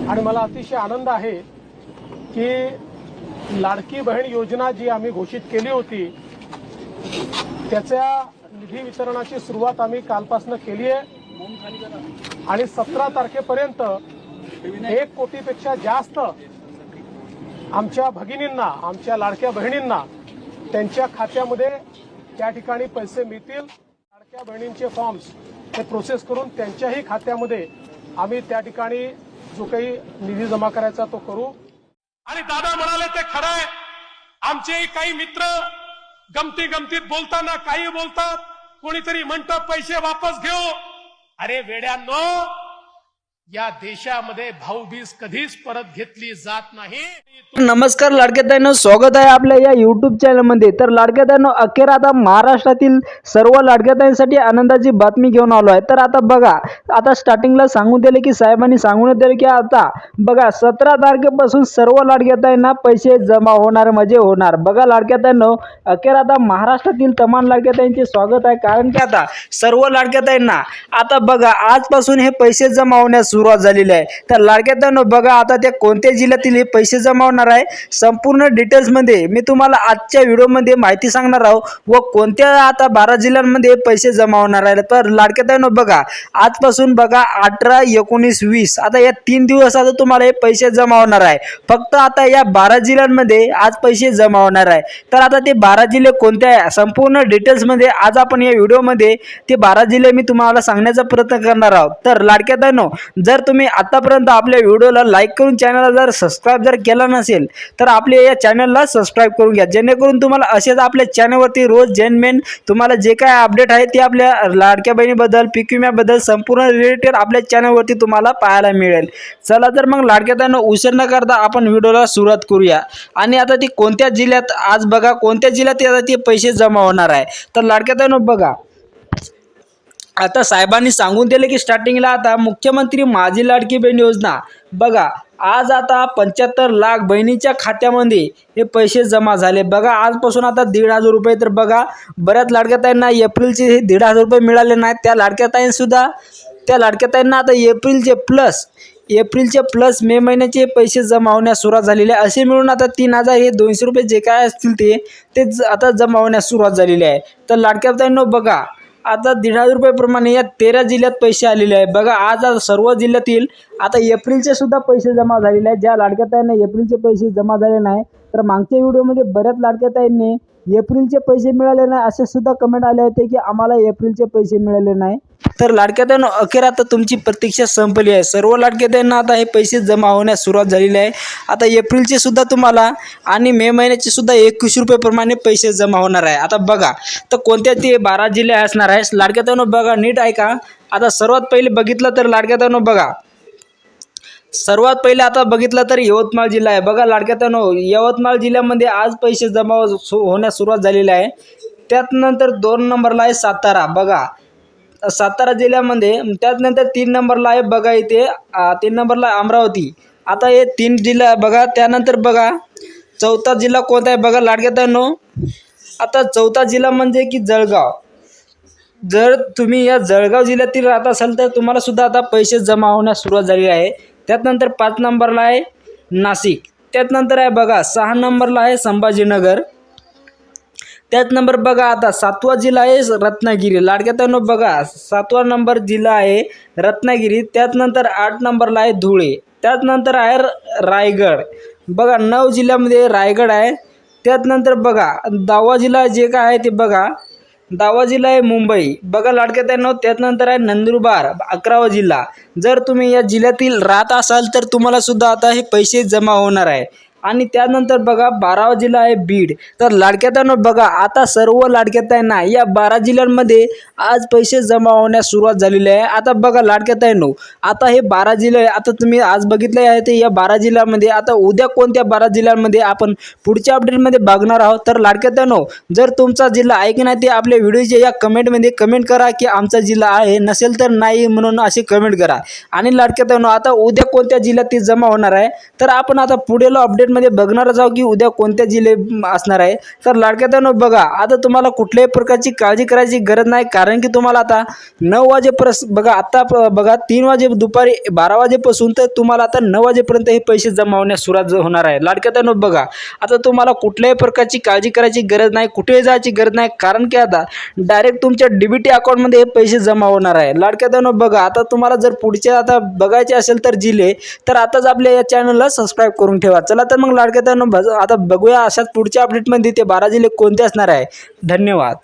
आणि मला अतिशय आनंद आहे की लाडकी बहीण योजना जी आम्ही घोषित केली होती त्याच्या निधी वितरणाची सुरुवात आम्ही कालपासून केली आहे आणि 17 तारखेपर्यंत 1 कोटीपेक्षा जास्त आमच्या भगिनींना, आमच्या लाडक्या बहिणींना त्यांच्या खात्यामध्ये त्या ठिकाणी पैसे मिळतील। लाडक्या बहिणींचे फॉर्म्स ते प्रोसेस करून त्यांच्याही खात्यामध्ये आम्ही त्या ठिकाणी जो काही निधी जमा करायचा तो करू। आणि दादा म्हणाले ते खरं आहे, आमचे काही मित्र गमतीत बोलताना काही बोलतात, कोणीतरी म्हणतं पैसे वापस घेऊ। अरे वेड्यांनो, या देशामध्ये भाऊबीज कधीच परत घेतली जात नाही। नमस्कार लाडक्या ताईंनो, स्वागत आहे आपल्या या यूट्यूब चॅनलमध्ये। तर लाडक्या ताईंनो, अखेर आता महाराष्ट्रातील सर्व लाडक्या ताईंसाठी आनंदाची बातमी घेऊन आलो आहे। तर आता बघा, आता स्टार्टिंगला सांगून दिले की साहेबांनी सांगून दिले की आता बघा 17 तारखेपासून सर्व लाडक्या ताईंना पैसे जमा होणार म्हणजे होणार। बघा लाडक्या ताईंनो, अखेर आता महाराष्ट्रातील तमाम लाडक्या ताईंचे स्वागत आहे, कारण की आता सर्व लाडक्या ताईंना आता बघा आजपासून हे पैसे जमा होण्यास सुरुवात झालेली आहे। तर लाडक्या ताईंनो बघा, आता त्या कोणत्या जिल्ह्यातील हे पैसे जमा होणार आहे संपूर्ण डिटेल्स मध्ये मी तुम्हाला आजच्या व्हिडिओमध्ये माहिती सांगणार आहोत व कोणत्या आता 12 जिल्ह्यांमध्ये पैसे जमा होणार आहे। तर लाडक्या ताईंनो बघा, आजपासून बघा 18, 19, 20 आता या 3 दिवस आता तुम्हाला हे पैसे जमा होणार आहे। फक्त आता या 12 जिल्ह्यांमध्ये आज पैसे जमा होणार आहे। तर आता ते 12 जिल्हे कोणते आहे संपूर्ण डिटेल्स मध्ये आज आपण या व्हिडिओमध्ये ते 12 जिल्हे मी तुम्हाला सांगण्याचा प्रयत्न करणार आहोत। तर लाडक्या ताईंनो, जर तुम्ही आतापर्यंत आपल्या व्हिडिओला लाईक करून चॅनलला जर सबस्क्राइब जर केला नसेल तर आपल्या या चॅनलला सबस्क्राइब करून घ्या, जेणेकरून तुम्हाला असेच आपल्या चॅनलवरती रोज जेनमेन तुम्हाला जे काय अपडेट आहे ते आपल्या लाडक्या बहिणीबद्दल, पीक विम्याबद्दल संपूर्ण रिलेटेड आपल्या चॅनलवरती तुम्हाला पाहायला मिळेल। चला तर मग लाडक्या ताईंनो, उशीर न करता आपण व्हिडिओला सुरुवात करूया। आणि आता ती कोणत्या जिल्ह्यात आज बघा कोणत्या जिल्ह्यात आता ते पैसे जमा होणार आहे। तर लाडक्या ताईंनो बघा, आता साहेबांनी सांगून दिले की स्टार्टिंगला आता मुख्यमंत्री माझी लाडकी बहीण योजना बघा आज आता 75 लाख बहिणीच्या खात्यामध्ये हे पैसे जमा झाले। बघा आजपासून आता 1,500 रुपये, तर बघा बऱ्याच लाडक्या ताईंना एप्रिलचे हे 1,500 रुपये मिळाले नाहीत, त्या लाडक्या ताईंना आता एप्रिलचे प्लस मे महिन्याचे पैसे जमा होण्यास सुरुवात झालेली आहे। असे मिळून आता 3,200 रुपये जे काय असतील ते आता जमा होण्यास सुरुवात झालेली आहे। तर लाडक्या ताईंनो बघा, आता 1,500 रुपये प्रमाणे या 13 जिल्ह्यात पैसे आलेले आहे। बघा आज सर्व जिल्ह्यातील आता एप्रिलचे सुद्धा पैसे जमा झालेले आहेत। ज्या लाडक्या ताईंना एप्रिलचे पैसे जमा झाले नाही, तर मागच्या व्हिडिओमध्ये बऱ्याच लाडक्या ताईंनी एप्रिलचे पैसे मिळाले नाही असे सुद्धा कमेंट आले होते की आम्हाला एप्रिलचे पैसे मिळाले नाही। तर लाडक्या ताईंनो, अखेर आता तुमची प्रतीक्षा संपली आहे। सर्व लाडक्या ताईंना आता हे पैसे जमा होण्यास सुरुवात झालेली आहे। आता एप्रिलचे सुद्धा तुम्हाला आणि मे महिन्याचे सुद्धा 21 रुपये प्रमाणे पैसे जमा होणार आहे। आता बघा, तर कोणत्या ते 12 जिल्हे असणार आहे लाडक्या ताईंनो बघा, नीट ऐका। आता सर्वात पहिले बघितलं तर लाडक्या ताईंनो बघा, सर्वात पहिले आता बघितलं तर यवतमाळ जिल्हा आहे। बघा लाडक्या ताईंनो, यवतमाळ जिल्ह्यामध्ये आज पैसे जमा होण्यास सुरुवात झालेली आहे। त्यानंतर 2 नंबरला आहे सातारा। बघा सातारा जिल्ह्यामध्ये, त्यानंतर 3 नंबरला आहे बघा इथे 3 नंबरला आहे अमरावती। आता हे 3 जिल्हा बघा। त्यानंतर बघा 4था जिल्हा कोणता आहे बघा लाडक्या ताईंनो, आता 4था जिल्हा म्हणजे की जळगाव। जर तुम्ही या जळगाव जिल्ह्यातील राहत असाल तर तुम्हाला सुद्धा आता पैसे जमा होण्यास सुरुवात झालेली आहे। त्यानंतर 5 नंबरला आहे नाशिक। त्यानंतर आहे बघा 6 नंबरला आहे संभाजीनगर। त्याच नंबर बघा आता 7वा जिल्हा आहे रत्नागिरी। लाडक्या ताईंनो बघा 7वा नंबर जिल्हा आहे रत्नागिरी। त्यानंतर 8 नंबरला आहे धुळे। त्यानंतर आहे रायगड। बघा 9 जिल्ह्यामध्ये रायगड आहे। त्यानंतर बघा 10वा जिल्हा जे काय आहे ते बघा 10वा जिल्हा आहे मुंबई। बघा लाडक्या ताईंनो, त्यानंतर आहे नंदुरबार 11वा जिल्हा। जर तुम्ही या जिल्ह्यातील राहत असाल तर तुम्हाला सुद्धा आता हे पैसे जमा होणार आहे। आणि त्यानंतर बघा 12वा जिल्हा आहे बीड। तर लाडक्या ताईंनो बघा, आता सर्व लाडक्या ताईंना या 12 जिल्ह्यांमध्ये आज पैसे जमा होण्यास सुरुवात झालेली आहे। आता बघा लाडक्या ताईंनो, आता हे 12 जिल्हे आता तुम्ही आज बघितले आहे ते या 12 जिल्ह्यांमध्ये आता उद्या कोणत्या 12 जिल्ह्यांमध्ये आपण पुढच्या अपडेटमध्ये बघणार आहोत। तर लाडक्या ताईंनो, जर तुमचा जिल्हा आहे की नाही ते आपल्या व्हिडिओच्या या कमेंटमध्ये कमेंट करा की आमचा जिल्हा आहे, नसेल तर नाही म्हणून असे कमेंट करा। आणि लाडक्या ताईंनो, आता उद्या कोणत्या जिल्ह्यात ते जमा होणार आहे तर आपण आता पुढील अपडेट अपडेटमध्ये बघणारच आहोत की उद्या कोणत्या जिल्हे असणार आहे. तर लाडक्या बहिणींनो बघा, आता तुम्हाला कुठल्याही प्रकारची काळजी करायची गरज नाही, कारण की तुम्हाला आता 9 वाजेपर्यंत बघा, आता बघा 3 वाजे दुपारी 12 वाजेपासून तर तुम्हाला आता 9 वाजेपर्यंत हे पैसे जमा होण्यास सुरुवात होणार आहे. लाडक्या बहिणींनो बघा, आता तुम्हाला कुठल्याही प्रकारची काळजी करायची गरज नाही, कुठेही जायची गरज नाही, कारण की आता डायरेक्ट तुमच्या डीबीटी अकाउंटमध्ये हे पैसे जमा होणार आहे. लाडक्या बहिणींनो बघा, आता तुम्हाला जर पुढचे आता बघायचे असेल तर जिल्हे, तर आताच आपल्या या चॅनलला सबस्क्राईब करून ठेवा. चला तर मग लाडक्या बहिणींनो आता बघूया अशाच पुढच्या अपडेटमध्ये ते 12 जिल्हे कोणते असणार आहे. धन्यवाद.